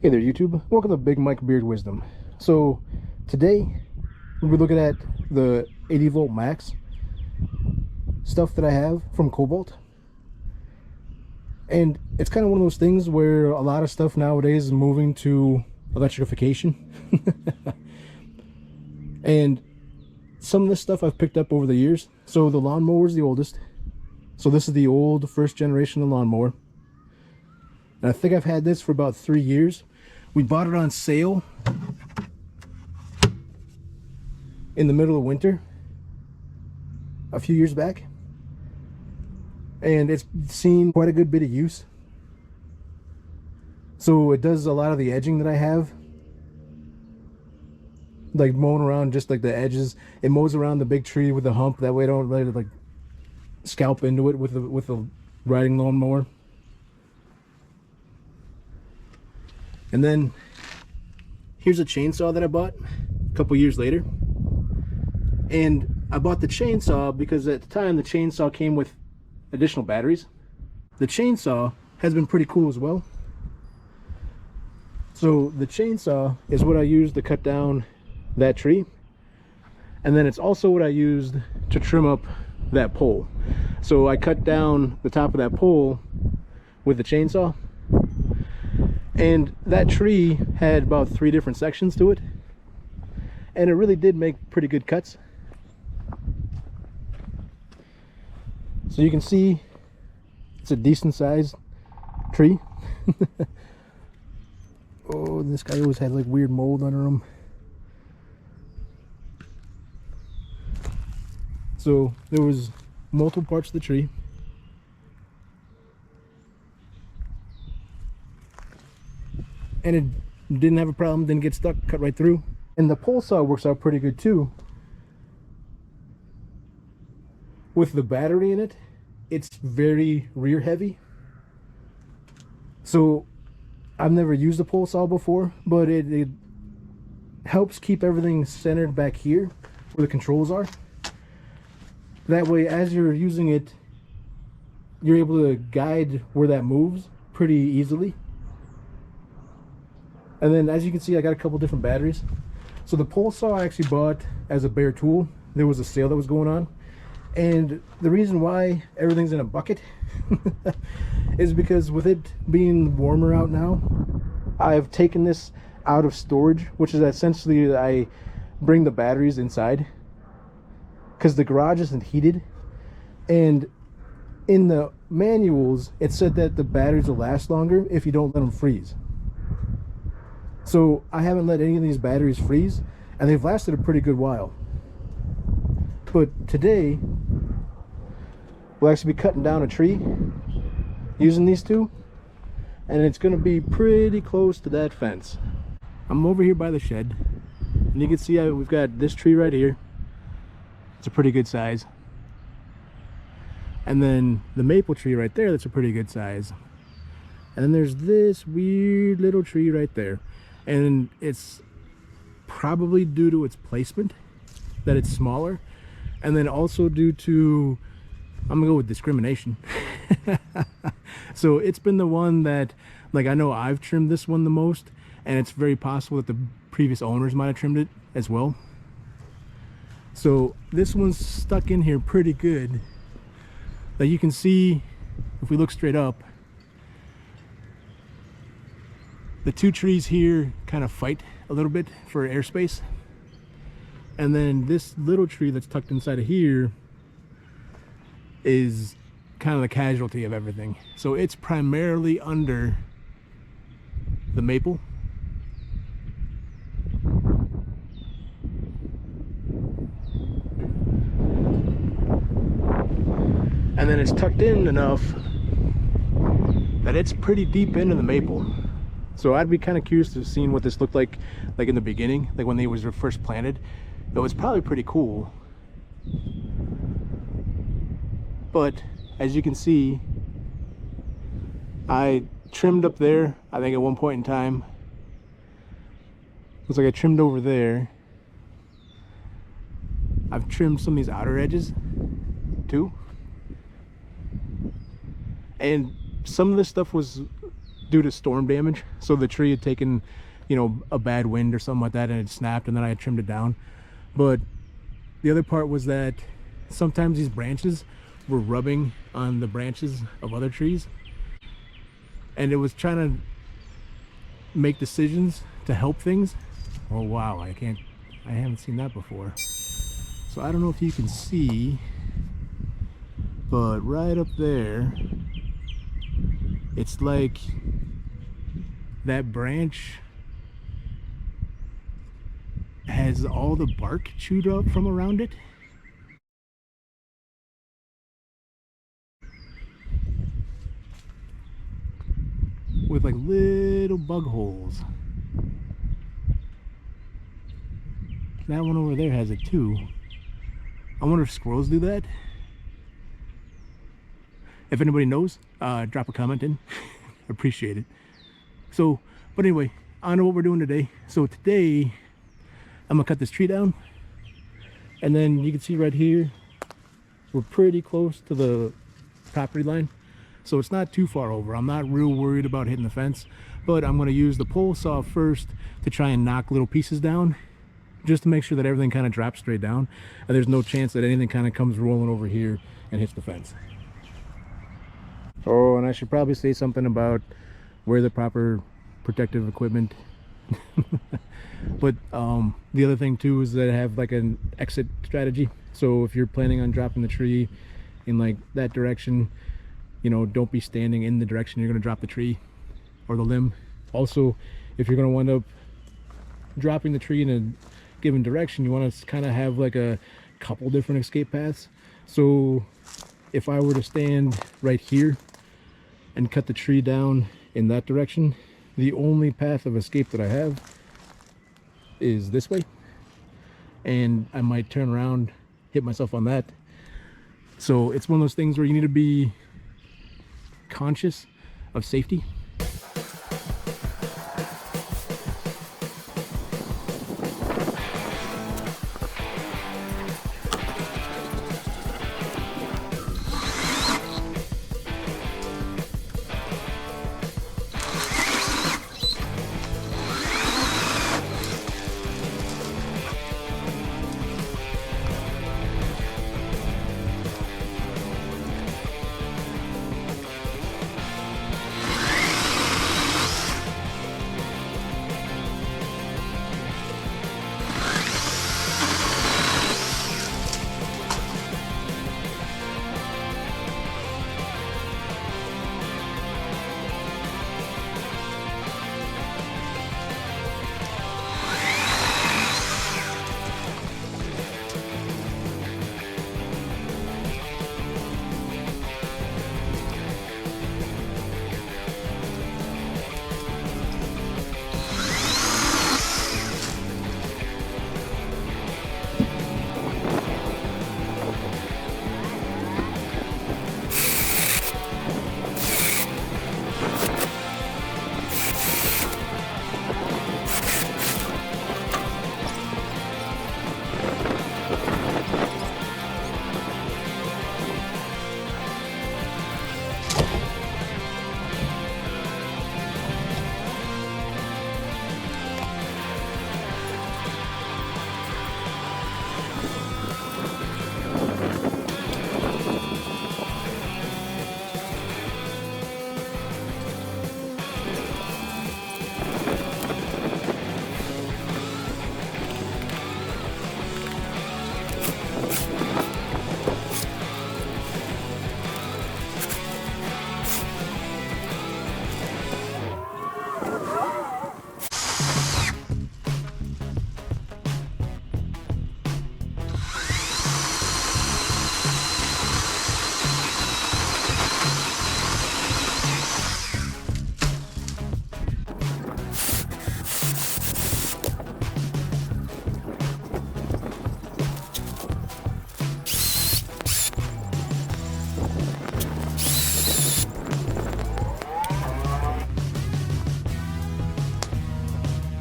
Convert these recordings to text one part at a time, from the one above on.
Hey there YouTube, welcome to Big Mike Beard Wisdom. So today we're looking at the 80 volt max stuff that I have from Kobalt. And it's kind of one of those things where a lot of stuff nowadays is moving to electrification. And some of this stuff I've picked up over the years. So the lawnmower is the oldest. So this is the old first generation of lawnmower. And I think I've had this for about 3 years. We bought it on sale in the middle of winter a few years back, and it's seen quite a good bit of use. So it does a lot of the edging that I have, like mowing around just like the edges. It mows around the big tree with the hump, that way I don't really like scalp into it with the riding lawnmower. And then here's a chainsaw that I bought a couple years later. And I bought the chainsaw because at the time the chainsaw came with additional batteries. The chainsaw has been pretty cool as well. So the chainsaw is what I used to cut down that tree. And then it's also what I used to trim up that pole. So I cut down the top of that pole with the chainsaw. And that tree had about 3 different sections to it, and it really did make pretty good cuts. So you can see it's a decent sized tree. Oh, this guy always had like weird mold under him. So there was multiple parts of the tree. And it didn't have a problem, didn't get stuck, cut right through. And the Polesaw works out pretty good too. With the battery in it, it's very rear heavy. So I've never used a Polesaw before, but it helps keep everything centered back here where the controls are. That way, as you're using it, you're able to guide where that moves pretty easily. And then, as you can see, I got a couple different batteries. So the Polesaw I actually bought as a bare tool. There was a sale that was going on. And the reason why everything's in a bucket is because with it being warmer out now, I've taken this out of storage, which is essentially I bring the batteries inside because the garage isn't heated. And in the manuals, it said that the batteries will last longer if you don't let them freeze. So I haven't let any of these batteries freeze, and they've lasted a pretty good while. But today we'll actually be cutting down a tree using these two, and it's going to be pretty close to that fence. I'm over here by the shed, and you can see we've got this tree right here. It's a pretty good size. And then the maple tree right there, that's a pretty good size. And then there's this weird little tree right there. And it's probably due to its placement that it's smaller, and then also due to, I'm gonna go with discrimination. So it's been the one that, like, I know I've trimmed this one the most, and it's very possible that the previous owners might have trimmed it as well. So this one's stuck in here pretty good. Like you can see, if we look straight up, the two trees here kind of fight a little bit for airspace. And then this little tree that's tucked inside of here is kind of the casualty of everything. So it's primarily under the maple. And then it's tucked in enough that it's pretty deep into the maple. So I'd be kind of curious to see what this looked like in the beginning, like when they was first planted. It was probably pretty cool. But as you can see, I trimmed up there, I think at one point in time. Looks like I trimmed over there. I've trimmed some of these outer edges too. And some of this stuff was due to storm damage. So the tree had taken, you know, a bad wind or something like that, and it snapped, and then I had trimmed it down. But the other part was that sometimes these branches were rubbing on the branches of other trees, and it was trying to make decisions to help things. Oh wow, I haven't seen that before. So I don't know if you can see, but right up there, it's like that branch has all the bark chewed up from around it. With like little bug holes. That one over there has it too. I wonder if squirrels do that. If anybody knows, drop a comment in. Appreciate it. So, but anyway, I know what we're doing today. So today, I'm gonna cut this tree down, and then you can see right here, we're pretty close to the property line. So it's not too far over. I'm not real worried about hitting the fence, but I'm gonna use the pole saw first to try and knock little pieces down, just to make sure that everything kind of drops straight down, and there's no chance that anything kind of comes rolling over here and hits the fence. Oh, and I should probably say something about where the proper protective equipment. But the other thing too is that I have like an exit strategy. So if you're planning on dropping the tree in like that direction, you know, don't be standing in the direction you're going to drop the tree or the limb. Also, if you're going to wind up dropping the tree in a given direction, you want to kind of have like a couple different escape paths. So if I were to stand right here and cut the tree down in that direction, the only path of escape that I have is this way, and I might turn around, hit myself on that. So it's one of those things where you need to be conscious of safety.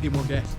Get more gas.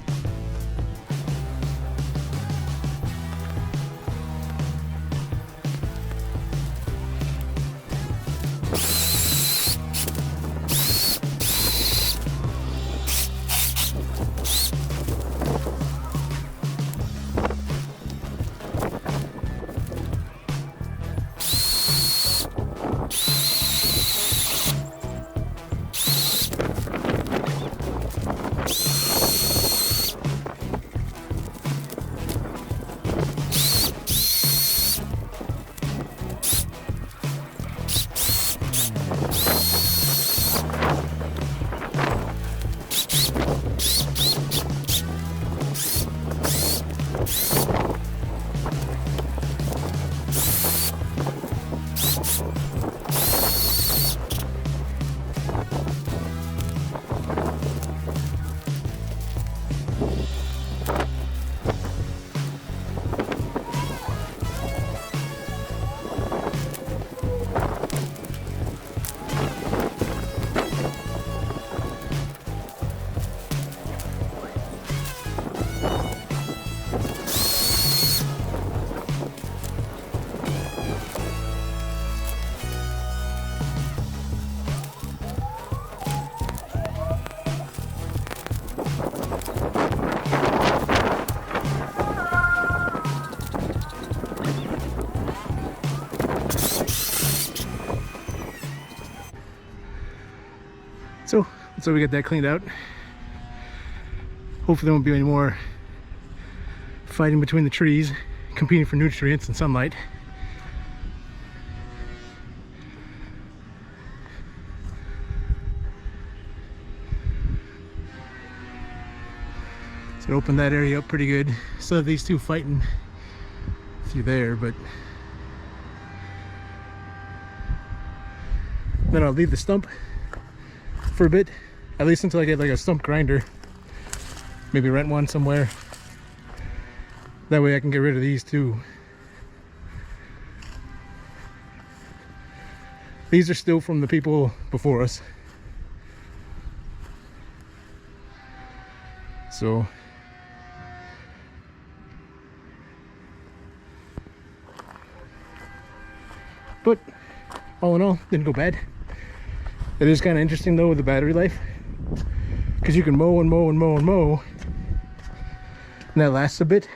So we get that cleaned out. Hopefully there won't be any more fighting between the trees, competing for nutrients and sunlight. So it opened that area up pretty good. Still have these two fighting through there, but then I'll leave the stump for a bit, at least until I get like a stump grinder. Maybe rent one somewhere. That way I can get rid of these too. These are still from the people before us. So but all in all, didn't go bad. It is kind of interesting though with the battery life, because you can mow and mow and mow and mow, and that lasts a bit.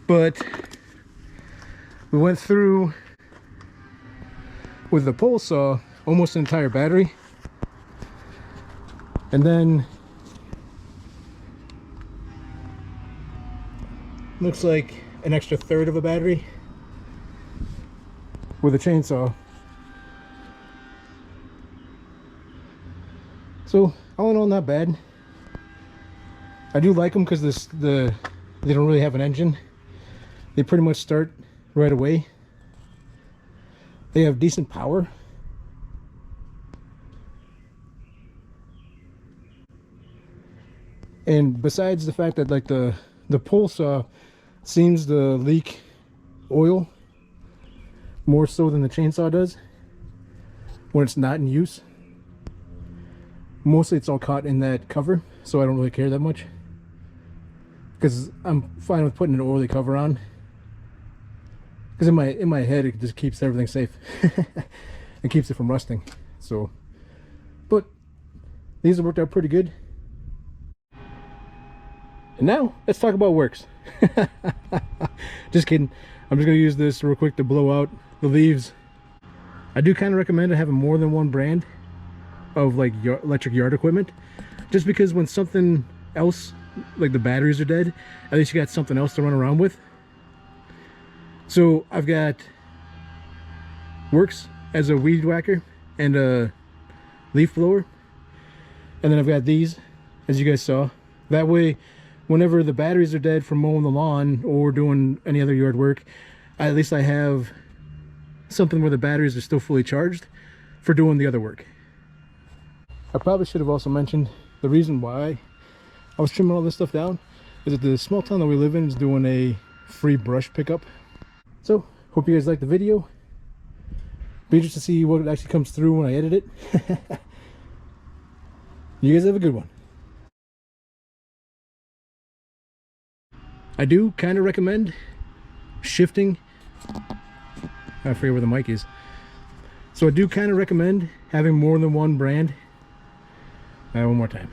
But we went through with the Polesaw almost an entire battery, and then looks like an extra third of a battery with a chainsaw. So all in all, not bad. I do like them because they don't really have an engine. They pretty much start right away. They have decent power. And besides the fact that like the Polesaw seems to leak oil more so than the chainsaw does when it's not in use. Mostly it's all caught in that cover, so I don't really care that much, because I'm fine with putting an oily cover on, because in my head it just keeps everything safe. It keeps it from rusting. So, but these have worked out pretty good. And now let's talk about works. Just kidding. I'm just gonna use this real quick to blow out the leaves. I do kind of recommend having more than one brand of like electric yard equipment, just because when something else, like the batteries, are dead, at least you got something else to run around with. So I've got Works as a weed whacker and a leaf blower, and then I've got these, as you guys saw. That way whenever the batteries are dead from mowing the lawn or doing any other yard work, at least I have something where the batteries are still fully charged for doing the other work. I probably should have also mentioned the reason why I was trimming all this stuff down is that the small town that we live in is doing a free brush pickup. So hope you guys liked the video. Be interested to see what actually comes through when I edit it. You guys have a good one. I do kind of recommend shifting. I forget where the mic is. So I do kind of recommend having more than one brand. One more time.